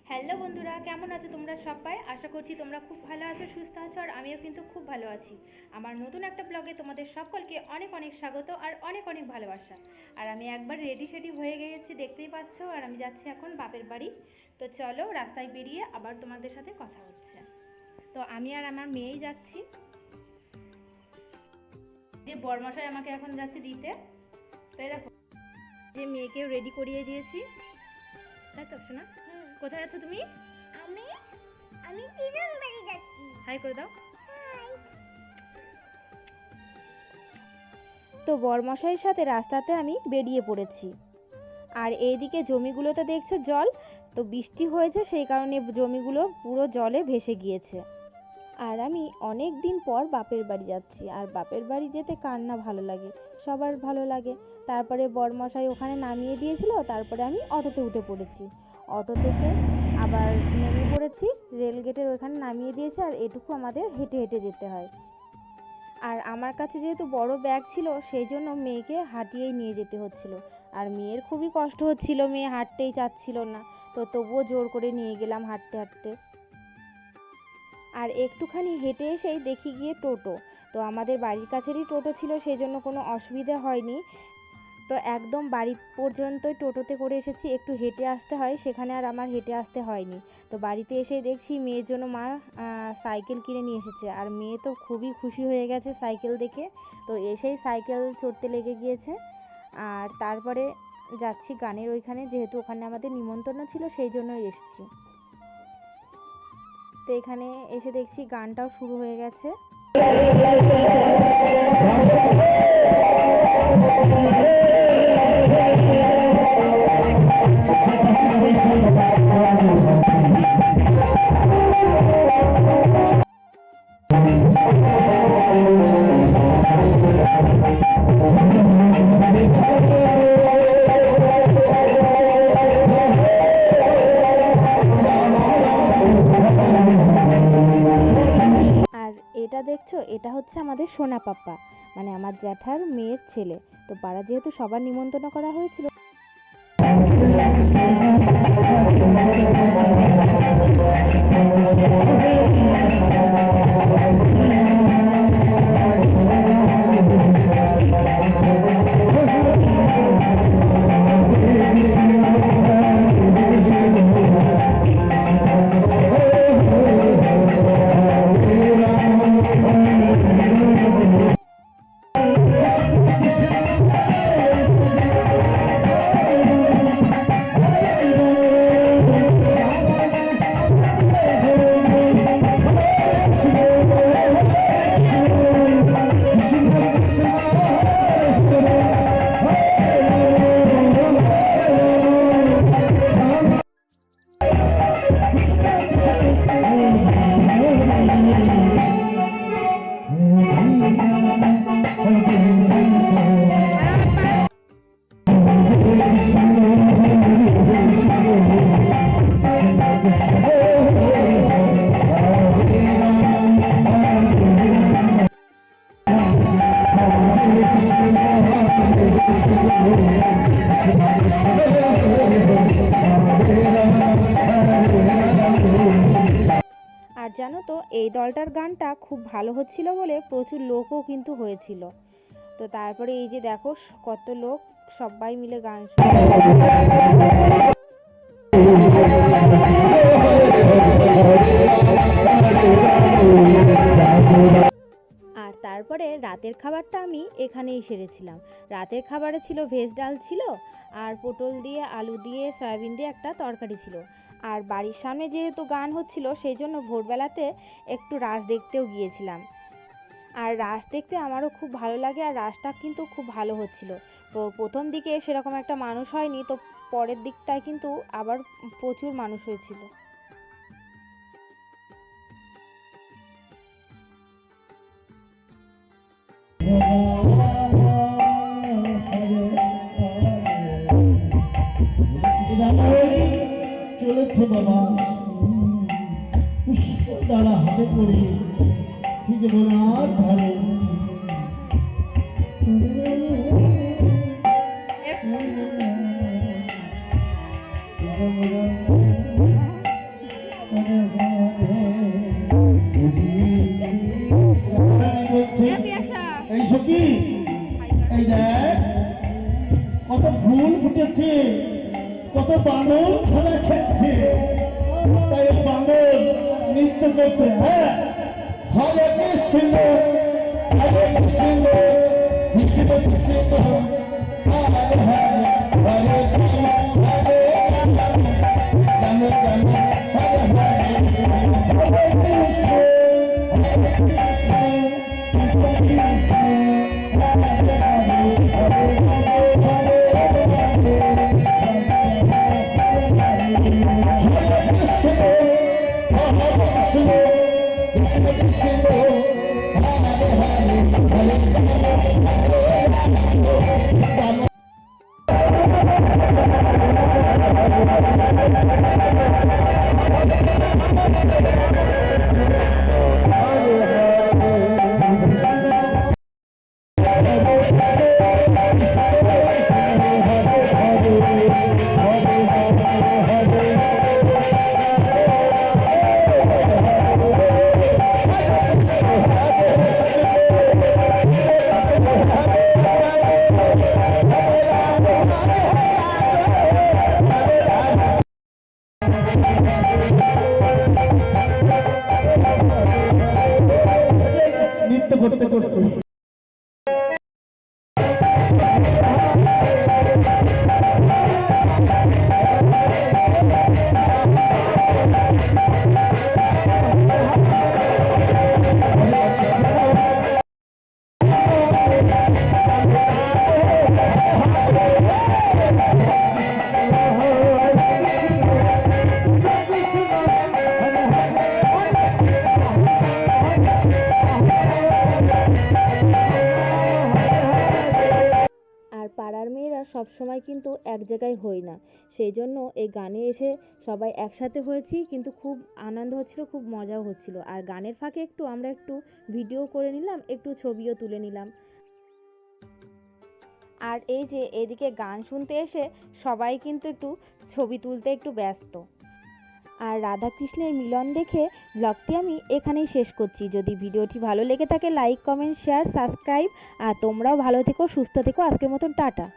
Hello বন্ধুরা, কেমন আছো তোমরা সবাই? আশা করছি তোমরা খুব ভালো আছো, সুস্থ আছো, আর আমিও কিন্তু খুব ভালো আছি। আমার নতুন একটা ব্লগে তোমাদের সকলকে অনেক অনেক স্বাগত আর অনেক অনেক ভালোবাসা। আর আমি একবার রেডি হয়ে গেছি, দেখতেই পাচ্ছ। আর আমি যাচ্ছি এখন বাপের বাড়ি। তো চলো, রাস্তায় বেরিয়ে আবার তোমাদের সাথে কথা হচ্ছে। তো আমি আর আমার মেয়েই যাচ্ছি। যে বরমশাই আমাকে এখন যাচ্ছে দিতে। তো এই দেখো, যে মেয়েকেও রেডি করিয়ে দিয়েছি, তাই তো শোনা? কোথায় যাচ্ছ তুমি? আমি আমি দিদার বাড়ি যাচ্ছি। হাই করে দাও। হাই। তো বরমশাইয়ের সাথে রাস্তাতে আমি বেরিয়ে পড়েছি। আর এইদিকে জমিগুলোতে দেখছো জল, তো বৃষ্টি হয়েছে সেই কারণে জমিগুলো পুরো জলে ভেসে গিয়েছে। আর আমি অনেক দিন পর বাপের বাড়ি যাচ্ছি, আর বাপের বাড়ি যেতে কার না ভালো লাগে, সবার ভালো লাগে। তারপরে বরমশাই ওখানে নামিয়ে দিয়েছিল, তারপরে আমি অটোতে উঠে পড়েছি। অটো থেকে আবার নেমে পড়েছি, রেলগেটের ওখানে নামিয়ে দিয়েছে, আর এটুকু আমাদের হেঁটে হেঁটে যেতে হয়। আর আমার কাছে যেহেতু বড় ব্যাগ ছিল, সেই জন্য মেয়েকে হাঁটিয়েই নিয়ে যেতে হচ্ছিল। আর মেয়ের খুবই কষ্ট হচ্ছিল, মেয়ে হাঁটতেই চাচ্ছিল না, তো তবুও জোর করে নিয়ে গেলাম হাঁটতে হাঁটতে। আর একটুখানি হেঁটে এসেই দেখি গিয়ে টোটো। তো আমাদের বাড়ির কাছেরই টোটো ছিল, সেই জন্য কোনো অসুবিধা হয়নি। তো একদম বাড়ি পর্যন্তই টোটোতে করে এসেছি, একটু হেঁটে আসতে হয়, সেখানে আর আমার হেঁটে আসতে হয়নি। তো বাড়িতে এসেই দেখছি মেয়ের জন্য মা সাইকেল কিনে নিয়ে এসেছে, আর মেয়ে তো খুবই খুশি হয়ে গেছে সাইকেল দেখে। তো এসেই সাইকেল চড়তে লেগে গিয়েছে। আর তারপরে যাচ্ছি গানের ওইখানে, যেহেতু ওখানে আমাদের নিমন্ত্রণ ছিল, সেই জন্যই এসেছি। তো এখানে এসে দেখছি গানটাও শুরু হয়ে গেছে। এটা দেখছো, এটা হচ্ছে আমাদের সোনা পাপ্পা, মানে আমার জ্যাঠার মেয়ের ছেলে। তো পাড়া যেহেতু সবার নিমন্ত্রণ করা হয়েছিল, আর জানো তো এই দলটার গানটা খুব ভালো হচ্ছিল বলে প্রচুর লোকও কিন্তু হয়েছিল। তো তারপরে এই যে দেখো কত লোক সবাই মিলে গান আর তারপরে রাতের খাবারটা আমি এখানেই সেরেছিলাম। রাতের খাবারে ছিল ভেজ ডাল ছিল, আর পটল দিয়ে আলু দিয়ে সয়াবিন দিয়ে একটা তরকারি ছিল। আর বাড়ির সামনে যেহেতু গান হচ্ছিল, সেই জন্য ভোরবেলাতে একটু রাস দেখতেও গিয়েছিলাম। আর রাস দেখতে আমারও খুব ভালো লাগে, আর রাসটা কিন্তু খুব ভালো হচ্ছিল। তো প্রথম দিকে সেরকম একটা মানুষ হয়নি, তো পরের দিকটায় কিন্তু আবার প্রচুর মানুষ হয়েছিল। চলেছে বাবা পুষ্প দ্বারা হাতে করে জীবনার ধারে বানর খেলা খেলছে, তাই বানর নৃত্য করছে। হ্যাঁ, হরে কৃষ্ণ হরে কৃষ্ণ কৃষ্ণ কৃষ্ণ হরে হরে হরে কৃষ্ণ হরে রাম রাম হরে হরে হরে কৃষ্ণ হরে কৃষ্ণ কৃষ্ণ কৃষ্ণ হরে হরে হরে নৃত্য করতে করতে আর পাড়ার মেয়েরা সব সময় কিন্তু এক জায়গায় হই না, সেই জন্য এই গানে এসে সবাই একসাথে হয়েছি, কিন্তু খুব আনন্দ হচ্ছিল, খুব মজাও হচ্ছিল। আর গানের ফাঁকে আমরা একটু ভিডিও করে নিলাম, একটু ছবিও তুলে নিলাম। আর এই যে এদিকে গান শুনতে এসে সবাই কিন্তু একটু ছবি তুলতে একটু ব্যস্ত। আর রাধাকৃষ্ণের মিলন দেখে ব্লগটি আমি এখানেই শেষ করছি। যদি ভিডিওটি ভালো লেগে থাকে লাইক কমেন্ট শেয়ার সাবস্ক্রাইব, আর তোমরাও ভালো থেকো সুস্থ থেকো। আজকের মতন টাটা।